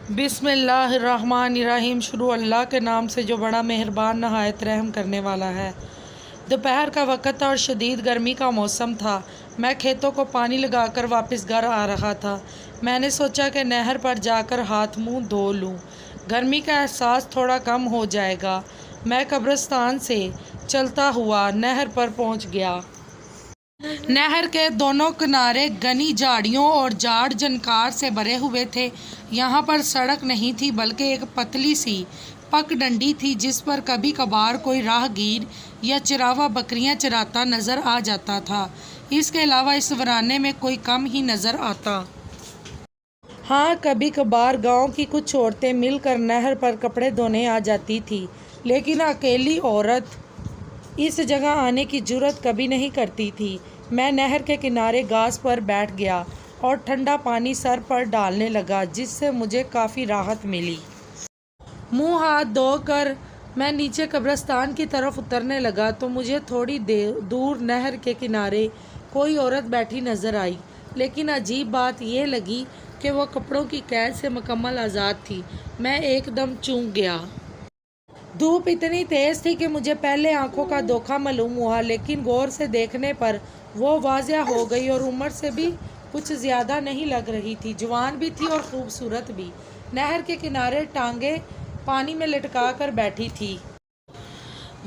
بسم اللہ الرحمن الرحیم۔ شروع اللہ کے نام سے جو بڑا مہربان نہایت رحم کرنے والا ہے۔ دوپہر کا وقت تھا اور شدید گرمی کا موسم تھا۔ میں کھیتوں کو پانی لگا کر واپس گھر آ رہا تھا۔ میں نے سوچا کہ نہر پر جا کر ہاتھ منہ دھو لوں، گرمی کا احساس تھوڑا کم ہو جائے گا۔ میں قبرستان سے چلتا ہوا نہر پر پہنچ گیا۔ نہر کے دونوں کنارے گھنی جھاڑیوں اور جھاڑ جھنکار سے بھرے ہوئے تھے۔ یہاں پر سڑک نہیں تھی بلکہ ایک پتلی سی پک ڈنڈی تھی جس پر کبھی کبھار کوئی راہ گیر یا چراوا بکریاں چراتا نظر آ جاتا تھا۔ اس کے علاوہ اس ویرانے میں کوئی کم ہی نظر آتا۔ ہاں، کبھی کبھار گاؤں کی کچھ عورتیں مل کر نہر پر کپڑے دھونے آ جاتی تھی، لیکن اکیلی عورت اس جگہ آنے کی جرأت کبھی نہیں کرتی تھی۔ میں نہر کے کنارے گھاس پر بیٹھ گیا اور ٹھنڈا پانی سر پر ڈالنے لگا جس سے مجھے کافی راحت ملی۔ منہ ہاتھ دھو کر میں نیچے قبرستان کی طرف اترنے لگا تو مجھے تھوڑی دور نہر کے کنارے کوئی عورت بیٹھی نظر آئی، لیکن عجیب بات یہ لگی کہ وہ کپڑوں کی قید سے مکمل آزاد تھی۔ میں ایک دم چونک گیا۔ دھوپ اتنی تیز تھی کہ مجھے پہلے آنکھوں کا دھوکہ معلوم ہوا، لیکن غور سے دیکھنے پر وہ واضح ہو گئی اور عمر سے بھی کچھ زیادہ نہیں لگ رہی تھی۔ جوان بھی تھی اور خوبصورت بھی۔ نہر کے کنارے ٹانگیں پانی میں لٹکا کر بیٹھی تھی۔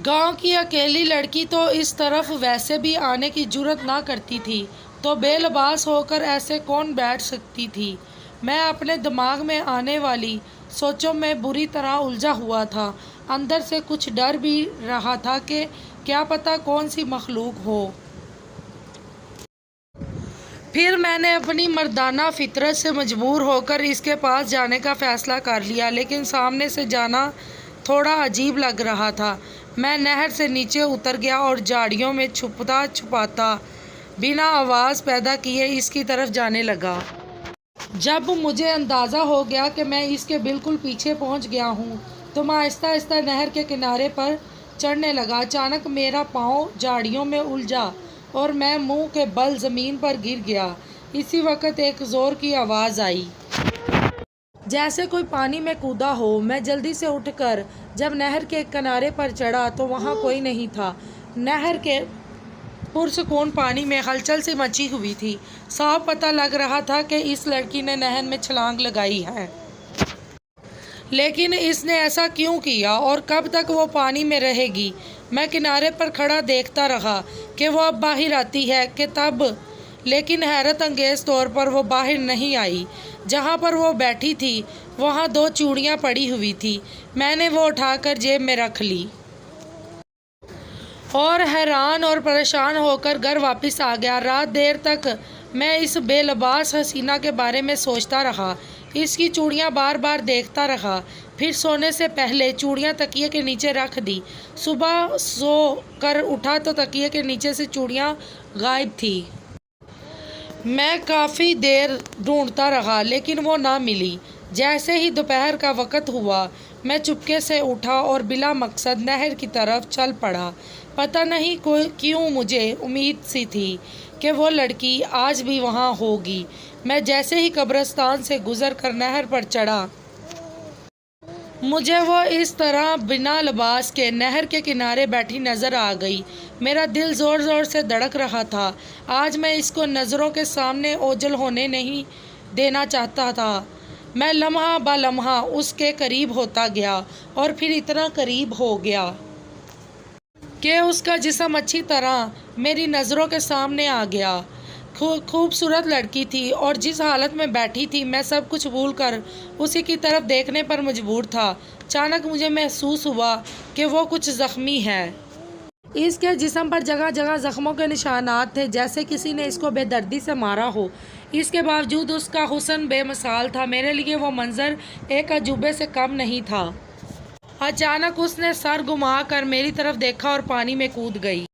گاؤں کی اکیلی لڑکی تو اس طرف ویسے بھی آنے کی جرأت نہ کرتی تھی، تو بے لباس ہو کر ایسے کون بیٹھ سکتی تھی؟ میں اپنے دماغ میں آنے والی سوچوں میں بری طرح الجھا ہوا تھا۔ اندر سے کچھ ڈر بھی رہا تھا کہ کیا پتہ کون سی مخلوق ہو۔ پھر میں نے اپنی مردانہ فطرت سے مجبور ہو کر اس کے پاس جانے کا فیصلہ کر لیا، لیکن سامنے سے جانا تھوڑا عجیب لگ رہا تھا۔ میں نہر سے نیچے اتر گیا اور جھاڑیوں میں چھپتا چھپاتا بنا آواز پیدا کیے اس کی طرف جانے لگا۔ جب مجھے اندازہ ہو گیا کہ میں اس کے بالکل پیچھے پہنچ گیا ہوں تو میں آہستہ آہستہ نہر کے کنارے پر چڑھنے لگا۔ اچانک میرا پاؤں جھاڑیوں میں الجھا اور میں منہ کے بل زمین پر گر گیا۔ اسی وقت ایک زور کی آواز آئی، جیسے کوئی پانی میں کودا ہو۔ میں جلدی سے اٹھ کر جب نہر کے کنارے پر چڑھا تو وہاں کوئی نہیں تھا۔ نہر کے پرسکون پانی میں ہلچل سی مچی ہوئی تھی۔ صاف پتہ لگ رہا تھا کہ اس لڑکی نے نہر میں چھلانگ لگائی ہے، لیکن اس نے ایسا کیوں کیا اور کب تک وہ پانی میں رہے گی؟ میں کنارے پر کھڑا دیکھتا رہا کہ وہ اب باہر آتی ہے کہ تب، لیکن حیرت انگیز طور پر وہ باہر نہیں آئی۔ جہاں پر وہ بیٹھی تھی وہاں 2 چوڑیاں پڑی ہوئی تھی۔ میں نے وہ اٹھا کر جیب میں رکھ لی اور حیران اور پریشان ہو کر گھر واپس آ گیا۔ رات دیر تک میں اس بے لباس حسینہ کے بارے میں سوچتا رہا، اس کی چوڑیاں بار بار دیکھتا رہا، پھر سونے سے پہلے چوڑیاں تکیے کے نیچے رکھ دی۔ صبح سو کر اٹھا تو تکیے کے نیچے سے چوڑیاں غائب تھیں۔ میں کافی دیر ڈھونڈتا رہا لیکن وہ نہ ملی۔ جیسے ہی دوپہر کا وقت ہوا میں چپکے سے اٹھا اور بلا مقصد نہر کی طرف چل پڑا۔ پتہ نہیں کیوں مجھے امید سی تھی کہ وہ لڑکی آج بھی وہاں ہوگی۔ میں جیسے ہی قبرستان سے گزر کر نہر پر چڑھا، مجھے وہ اس طرح بنا لباس کے نہر کے کنارے بیٹھی نظر آ گئی۔ میرا دل زور زور سے دھڑک رہا تھا۔ آج میں اس کو نظروں کے سامنے اوجھل ہونے نہیں دینا چاہتا تھا۔ میں لمحہ بہ لمحہ اس کے قریب ہوتا گیا اور پھر اتنا قریب ہو گیا کہ اس کا جسم اچھی طرح میری نظروں کے سامنے آ گیا۔ خوبصورت لڑکی تھی اور جس حالت میں بیٹھی تھی میں سب کچھ بھول کر اسی کی طرف دیکھنے پر مجبور تھا۔ اچانک مجھے محسوس ہوا کہ وہ کچھ زخمی ہے۔ اس کے جسم پر جگہ جگہ زخموں کے نشانات تھے، جیسے کسی نے اس کو بے دردی سے مارا ہو۔ اس کے باوجود اس کا حسن بے مثال تھا۔ میرے لیے وہ منظر ایک عجوبے سے کم نہیں تھا۔ اچانک اس نے سر گھما کر میری طرف دیکھا اور پانی میں کود گئی۔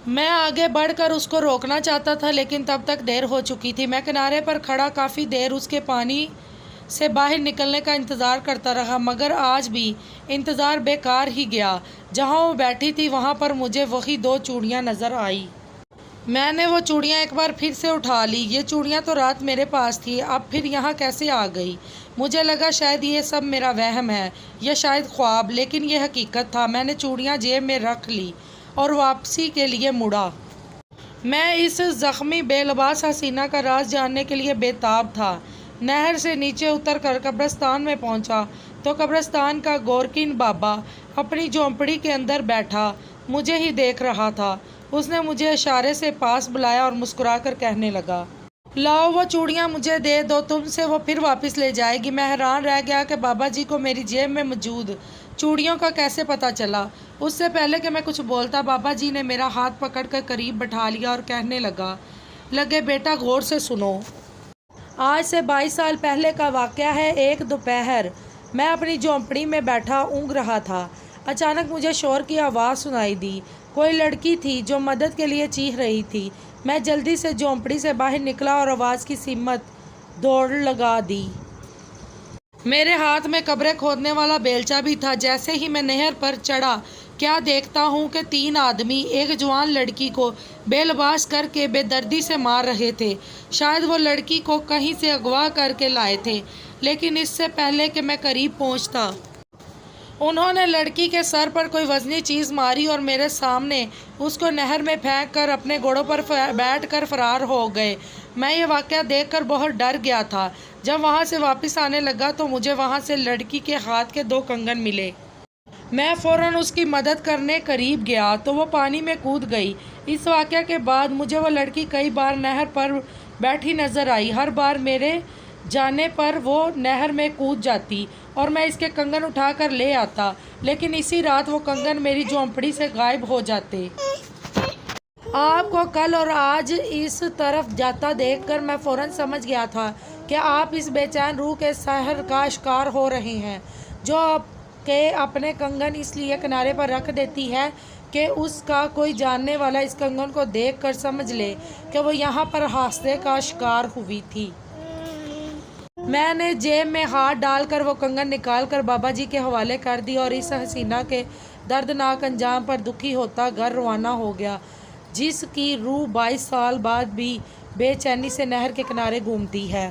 میں آگے بڑھ کر اس کو روکنا چاہتا تھا لیکن تب تک دیر ہو چکی تھی۔ میں کنارے پر کھڑا کافی دیر اس کے پانی سے باہر نکلنے کا انتظار کرتا رہا، مگر آج بھی انتظار بیکار ہی گیا۔ جہاں وہ بیٹھی تھی وہاں پر مجھے وہی 2 چوڑیاں نظر آئیں۔ میں نے وہ چوڑیاں ایک بار پھر سے اٹھا لی۔ یہ چوڑیاں تو رات میرے پاس تھی، اب پھر یہاں کیسے آ گئی؟ مجھے لگا شاید یہ سب میرا وہم ہے یا شاید خواب، لیکن یہ حقیقت تھا۔ میں نے چوڑیاں جیب میں رکھ لی اور واپسی کے لیے مڑا۔ میں اس زخمی بے لباس حسینہ کا راز جاننے کے لیے بے تاب تھا۔ نہر سے نیچے اتر کر قبرستان میں پہنچا تو قبرستان کا گورکن بابا اپنی جھونپڑی کے اندر بیٹھا مجھے ہی دیکھ رہا تھا۔ اس نے مجھے اشارے سے پاس بلایا اور مسکرا کر کہنے لگا، لاؤ وہ چوڑیاں مجھے دے دو، تم سے وہ پھر واپس لے جائے گی۔ میں حیران رہ گیا کہ بابا جی کو میری جیب میں موجود چوڑیوں کا کیسے پتہ چلا۔ اس سے پہلے کہ میں کچھ بولتا، بابا جی نے میرا ہاتھ پکڑ کر قریب بٹھا لیا اور کہنے لگے بیٹا غور سے سنو۔ آج سے 22 سال پہلے کا واقعہ ہے۔ ایک دوپہر میں اپنی جھونپڑی میں بیٹھا اونگ رہا تھا۔ اچانک مجھے شور کی آواز سنائی دی۔ کوئی لڑکی تھی جو مدد کے لیے چیخ رہی تھی۔ میں جلدی سے جھونپڑی سے باہر نکلا اور آواز کی سمت دوڑ لگا دی۔ میرے ہاتھ میں قبریں کھودنے والا بیلچہ بھی تھا۔ جیسے ہی میں نہر پر چڑھا، کیا دیکھتا ہوں کہ 3 آدمی ایک جوان لڑکی کو بے لباس کر کے بے دردی سے مار رہے تھے۔ شاید وہ لڑکی کو کہیں سے اغوا کر کے لائے تھے، لیکن اس سے پہلے کہ میں قریب پہنچتا، انہوں نے لڑکی کے سر پر کوئی وزنی چیز ماری اور میرے سامنے اس کو نہر میں پھینک کر اپنے گھوڑوں پر بیٹھ کر فرار ہو گئے۔ میں یہ واقعہ دیکھ کر بہت ڈر گیا تھا۔ جب وہاں سے واپس آنے لگا تو مجھے وہاں سے لڑکی کے ہاتھ کے 2 کنگن ملے۔ میں فوراً اس کی مدد کرنے قریب گیا تو وہ پانی میں کود گئی۔ اس واقعہ کے بعد مجھے وہ لڑکی کئی بار نہر پر بیٹھی نظر آئی۔ ہر بار میرے جانے پر وہ نہر میں کود جاتی اور میں اس کے کنگن اٹھا کر لے آتا، لیکن اسی رات وہ کنگن میری جھونپڑی سے غائب ہو جاتے۔ آپ کو کل اور آج اس طرف جاتا دیکھ کر میں فوراً سمجھ گیا تھا کہ آپ اس بے چین روح کے سحر کا شکار ہو رہے ہیں، جو آپ کے اپنے کنگن اس لیے کنارے پر رکھ دیتی ہے کہ اس کا کوئی جاننے والا اس کنگن کو دیکھ کر سمجھ لے کہ وہ یہاں پر حادثے کا شکار ہوئی تھی۔ میں نے جیب میں ہاتھ ڈال کر وہ کنگن نکال کر بابا جی کے حوالے کر دی اور اس حسینہ کے دردناک انجام پر دکھی ہوتا گھر روانہ ہو گیا، جس کی روح 22 سال بعد بھی بے چینی سے نہر کے کنارے گھومتی ہے۔